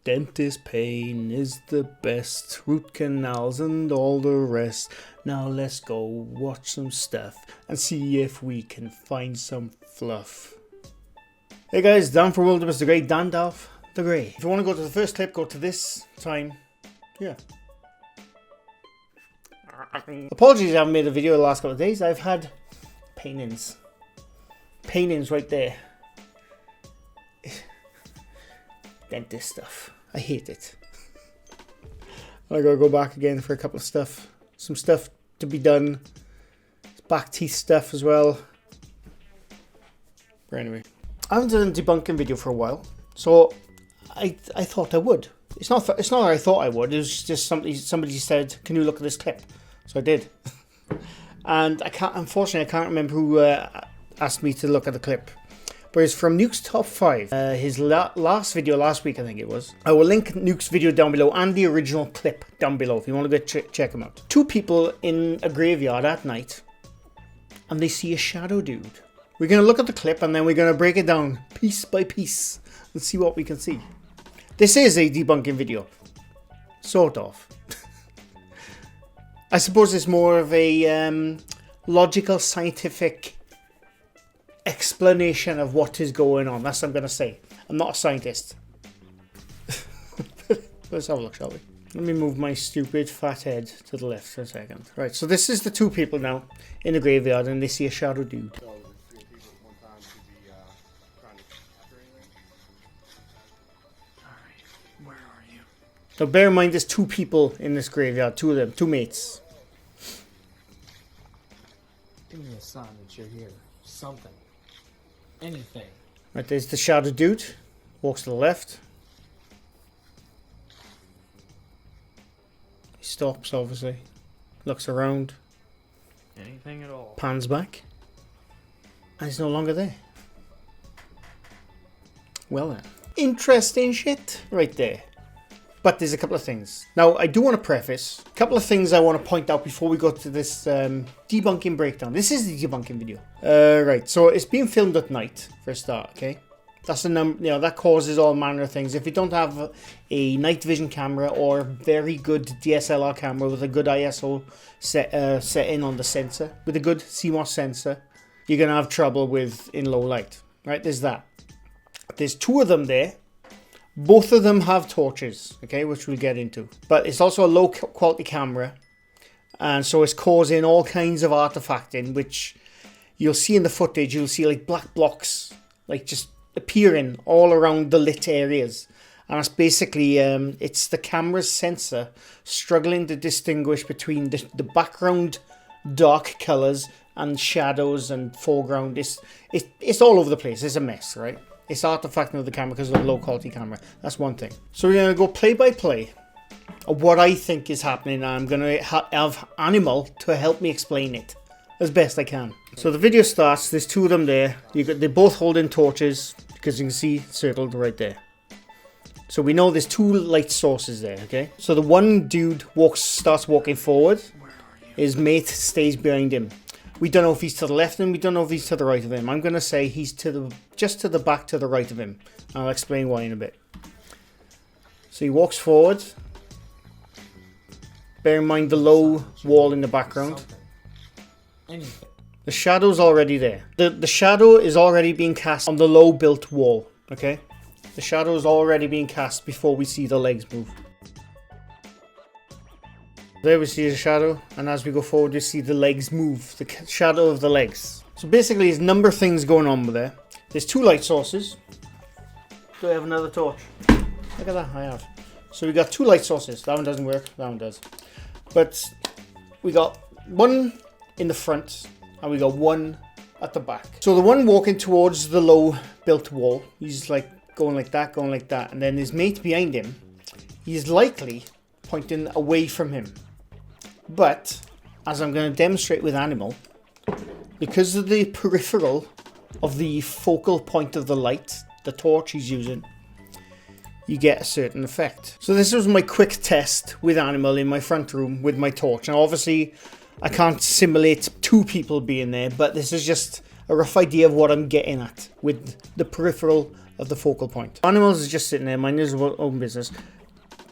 Dentist pain is the best, root canals and all the rest. Now let's go watch some stuff and see if we can find some fluff. Hey guys, Dan from worldofmrgrey, Dan Dalf the Grey. If you want to go to the first clip, go to this time. Yeah. Apologies I haven't made a video the last couple of days. I've had pain-ins. Pain-ins right there. Dentist stuff. I hate it. I gotta go back again for a couple of stuff. Some stuff to be done. Back teeth stuff as well. But anyway, I haven't done a debunking video for a while, so I thought I would. It's not that I thought I would. It was just somebody said, "Can you look at this clip?" So I did. And unfortunately, I can't remember who asked me to look at the clip. But it's from Nukes Top 5. His last video last week, I think it was. I will link Nukes' video down below and the original clip down below if you want to go check them out. Two people in a graveyard at night, and they see a shadow dude. We're going to look at the clip and then we're going to break it down piece by piece and see what we can see. This is a debunking video. Sort of. I suppose it's more of a logical, scientific explanation of what is going on. That's what I'm going to say. I'm not a scientist. Let's have a look, shall we? Let me move my stupid fat head to the left for a second. Right, so this is the two people now in the graveyard and they see a shadow dude. Where are you? Now bear in mind there's two people in this graveyard, two of them, two mates. Give me a sign that you're here. Something. Anything. Right, there's the shadow dude. Walks to the left. He stops, obviously. Looks around. Anything at all. Pans back. And he's no longer there. Well then. Interesting shit right there. But there's a couple of things. Now, I do want to preface a couple of things I want to point out before we go to this debunking breakdown. This is the debunking video. Right, so it's being filmed at night for a start, okay? That's the number, that causes all manner of things. If you don't have a night vision camera or a very good DSLR camera with a good ISO setting on the sensor, with a good CMOS sensor, you're going to have trouble with in low light, right? There's that. There's two of them there. Both of them have torches, okay, which we'll get into. But it's also a low quality camera. And so it's causing all kinds of artifacting, which you'll see in the footage. You'll see like black blocks, like just appearing all around the lit areas. And it's basically, it's the camera's sensor struggling to distinguish between the background dark colors and shadows and foreground. It's all over the place. It's a mess, right? It's artifacting of the camera because of the low quality camera. That's one thing. So we're going to go play by play of what I think is happening. And I'm going to have Animal to help me explain it as best I can. So the video starts. There's two of them there. They're both holding torches because you can see circled right there. So we know there's two light sources there, okay? So the one dude starts walking forward. His mate stays behind him. We don't know if he's to the left of him, we don't know if he's to the right of him. I'm going to say he's just to the back to the right of him. I'll explain why in a bit. So he walks forward. Bear in mind the low wall in the background. Anything. The shadow's already there. The shadow is already being cast on the low built wall, okay? The shadow is already being cast before we see the legs move. There we see the shadow, and as we go forward we see the legs move, the shadow of the legs. So basically there's a number of things going on with there. There's two light sources. Do I have another torch? Look at that, I have. So we got two light sources. That one doesn't work, that one does. But we got one in the front, and we got one at the back. So the one walking towards the low built wall, he's like going like that, and then his mate behind him, he's likely pointing away from him. But, as I'm going to demonstrate with Animal, because of the peripheral of the focal point of the light, the torch he's using, you get a certain effect. So this was my quick test with Animal in my front room with my torch. Now obviously I can't simulate two people being there, but this is just a a rough idea of what I'm getting at with the peripheral of the focal point. Animals is just sitting there, minding his own business.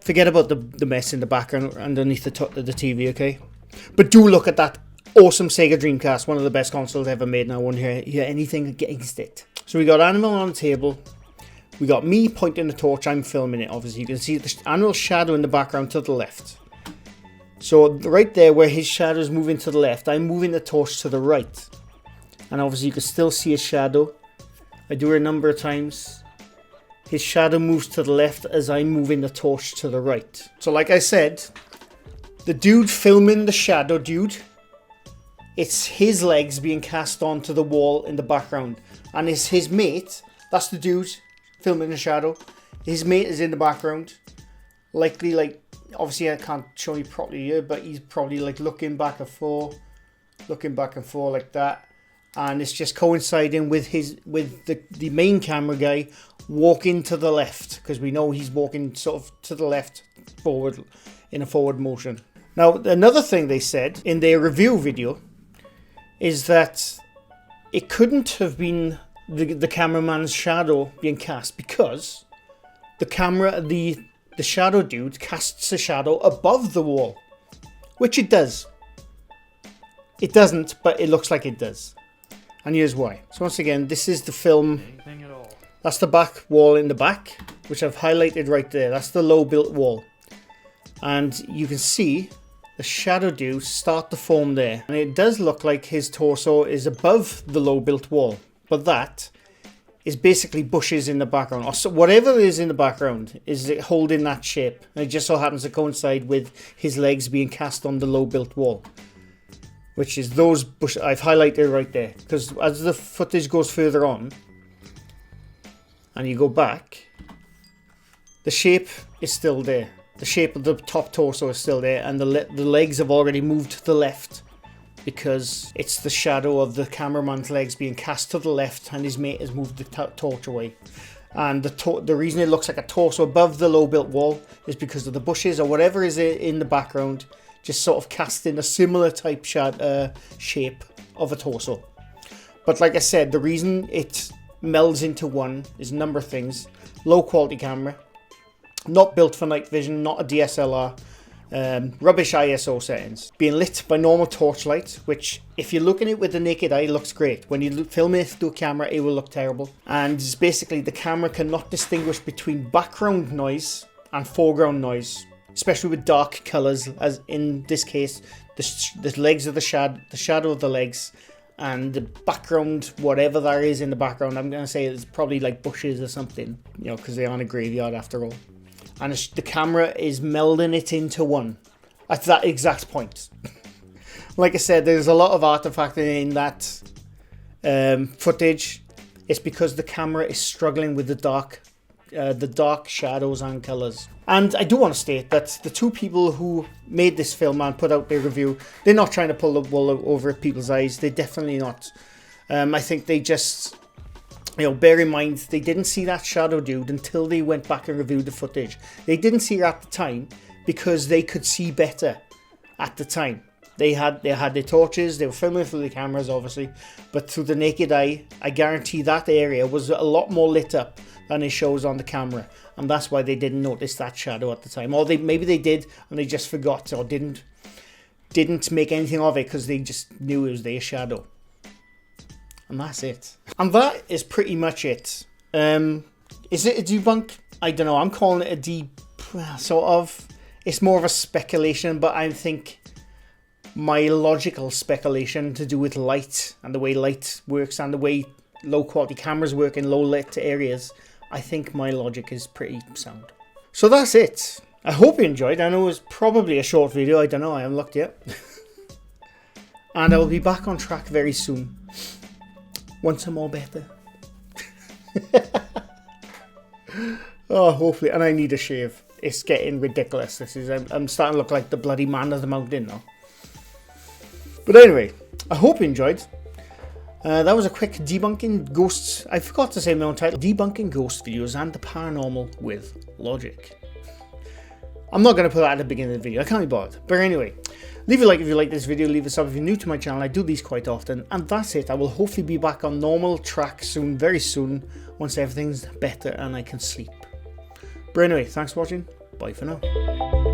Forget about the mess in the background underneath the TV, okay? But do look at that awesome Sega Dreamcast, one of the best consoles ever made, and I won't hear anything against it. So we got Animal on the table. We got me pointing the torch. I'm filming it, obviously. You can see the Animal's shadow in the background to the left. So right there where his shadow is moving to the left, I'm moving the torch to the right. And obviously you can still see his shadow. I do it a number of times. His shadow moves to the left as I'm moving the torch to the right. So like I said, the dude filming the shadow dude, it's his legs being cast onto the wall in the background. And it's his mate, that's the dude filming the shadow. His mate is in the background. Likely, like, obviously I can't show you properly here, but he's probably like looking back and forth like that. And it's just coinciding with the main camera guy walking to the left, because we know he's walking sort of to the left forward in a forward motion. Now, another thing they said in their review video is that it couldn't have been the cameraman's shadow being cast, because the shadow dude casts a shadow above the wall, which it does. It doesn't, but it looks like it does. And here's why. So once again, this is the film. Anything at all. That's the back wall in the back, which I've highlighted right there. That's the low built wall. And you can see the shadow dude start to form there. And it does look like his torso is above the low built wall. But that is basically bushes in the background. Or so whatever is in the background is holding that shape. And it just so happens to coincide with his legs being cast on the low built wall. Which is those bushes I've highlighted right there. Because as the footage goes further on, and you go back, the shape is still there. The shape of the top torso is still there, and the legs have already moved to the left, because it's the shadow of the cameraman's legs being cast to the left, and his mate has moved the torch away. And the reason it looks like a torso above the low built wall is because of the bushes or whatever is in the background, just sort of casting a similar type shape of a torso. But like I said, the reason it melds into one is a number of things. Low quality camera, not built for night vision, not a DSLR, rubbish ISO settings, being lit by normal torchlight, which if you're looking at it with the naked eye looks great. When you film it through a camera it will look terrible. And it's basically the camera cannot distinguish between background noise and foreground noise, especially with dark colours, as in this case the legs of the shadow of the legs, and the background, whatever there is in the background, I'm going to say it's probably like bushes or something, you know, because they're on a graveyard after all. And the camera is melding it into one at that exact point. Like I said, there's a lot of artifacting in that footage. It's because the camera is struggling with the dark shadows and colours. And I do want to state that the two people who made this film and put out their review, they're not trying to pull the wool over people's eyes. They're definitely not. I think they just, bear in mind, they didn't see that shadow dude until they went back and reviewed the footage. They didn't see her at the time because they could see better at the time. They had their torches, they were filming through the cameras obviously, but through the naked eye, I guarantee that area was a lot more lit up than it shows on the camera, and that's why they didn't notice that shadow at the time. Or maybe they did and they just forgot, or didn't make anything of it because they just knew it was their shadow. And that's it. And that is pretty much it. Is it a debunk? I don't know. I'm calling it a sort of. It's more of a speculation, but I think my logical speculation to do with light and the way light works and the way low quality cameras work in low lit areas, I think my logic is pretty sound. So that's it. I hope you enjoyed. I know it was probably a short video. I don't know. I haven't looked yet. And I will be back on track very soon. Once I'm all better. Oh, hopefully. And I need a shave. It's getting ridiculous. I'm starting to look like the bloody man of the mountain now. But anyway, I hope you enjoyed. That was a quick debunking ghosts. I forgot to say my own title. Debunking ghost videos and the paranormal with logic. I'm not going to put that at the beginning of the video. I can't be bothered. But anyway, Leave a like if you like this video, leave a sub if you're new to my channel. I do these quite often, and that's it. I will hopefully be back on normal track soon, very soon, once everything's better and I can sleep. But anyway, thanks for watching. Bye for now.